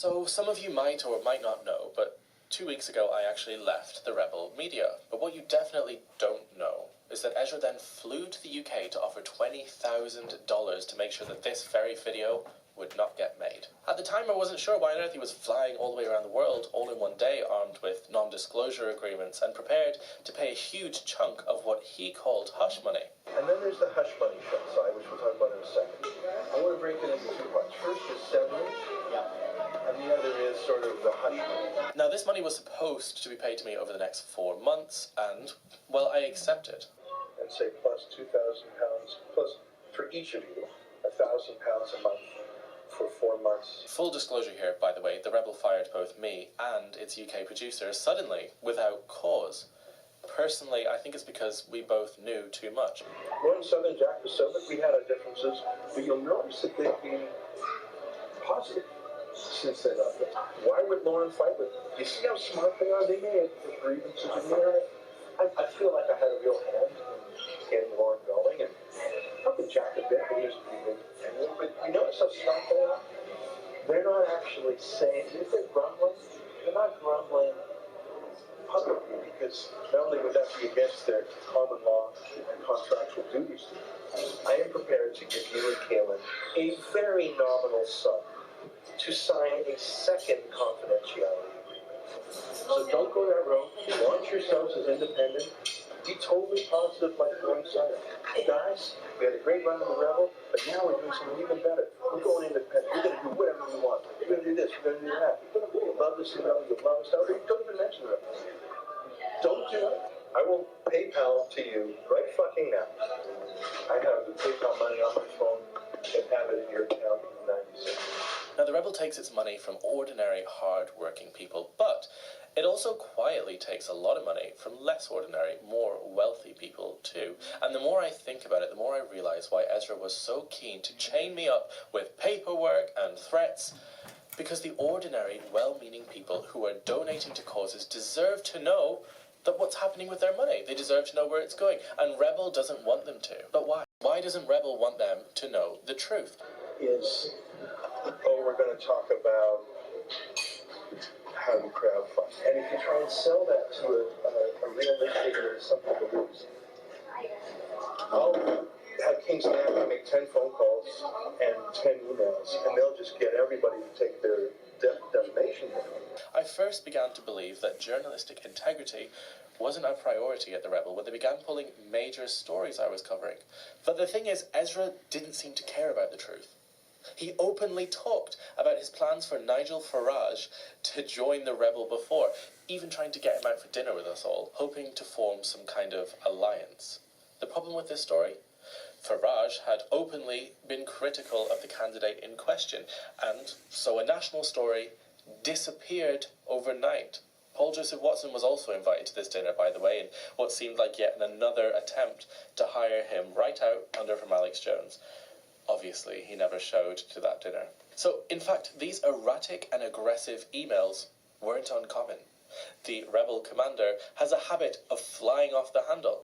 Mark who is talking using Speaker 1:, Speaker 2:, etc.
Speaker 1: So some of you might or might not know, but 2 weeks ago I actually left the Rebel media. But what you definitely don't know is that Ezra then flew to the UK to offer $20,000 to make sure that this very video would not get made. At the time I wasn't sure why on earth he was flying all the way around the world all in one day, armed with non-disclosure agreements and prepared to pay a huge chunk of what he called hush money.
Speaker 2: And then there's the hush money side, which we'll talk about in a second. I want to break it into two parts. First is severance, and the other is sort of the hush money.
Speaker 1: Now this money was supposed to be paid to me over the next 4 months, and, well, I accepted.
Speaker 2: And say plus £2,000, plus for each of you, £1,000 a month for 4 months.
Speaker 1: Full disclosure here, by the way, the Rebel fired both me and its UK producer suddenly, without cause. Personally, I think it's because we both knew too much.
Speaker 2: Lauren Southern, Jack Pacific, we had our differences, but you'll notice that they've been positive since they left it. Why would Lauren fight with them? You see how smart they are? They may have grievances in there. I feel like I had a real hand in getting Lauren going, and probably Jack a bit, but he was grieving. But you notice how smart they are? They're not actually saying, if they're grumbling, they're not grumbling publicly, because not only would that be against their common law and contractual duties, I am prepared to give you and Kaylin a very nominal sum to sign a second confidentiality agreement. So don't go that road. Launch yourselves as independent. Be totally positive like Lauren Southern. Hey guys, we had a great run with the Rebel, but now we're doing something even better. We're going independent. We're going to do whatever we want. We're going to do this. We're going to do that. You'll love this, you know, you'll love us. Don't even mention it. Don't do it. I will PayPal to you right fucking now. I have the PayPal money on my phone and have it in your account in 96.
Speaker 1: Now the Rebel takes its money from ordinary, hard-working people, but it also quietly takes a lot of money from less ordinary, more wealthy people too. And the more I think about it, the more I realise why Ezra was so keen to chain me up with paperwork and threats. Because the ordinary, well-meaning people who are donating to causes deserve to know that what's happening with their money. They deserve to know where it's going, and Rebel doesn't want them to. But why? Why doesn't Rebel want them to know the truth?
Speaker 2: We're going to talk about how you crowdfund. And if you try and sell that to a realistic or some people lose. I'll have Kingston Avenue make 10 phone calls and 10 emails, and they'll just get everybody to take their defamation down.
Speaker 1: I first began to believe that journalistic integrity wasn't a priority at the Rebel when they began pulling major stories I was covering. But the thing is, Ezra didn't seem to care about the truth. He openly talked about his plans for Nigel Farage to join the Rebel before, even trying to get him out for dinner with us all, hoping to form some kind of alliance. The problem with this story? Farage had openly been critical of the candidate in question, and so a national story disappeared overnight. Paul Joseph Watson was also invited to this dinner, by the way, in what seemed like yet another attempt to hire him right out under from Alex Jones. Obviously, he never showed to that dinner. So, in fact, these erratic and aggressive emails weren't uncommon. The Rebel commander has a habit of flying off the handle.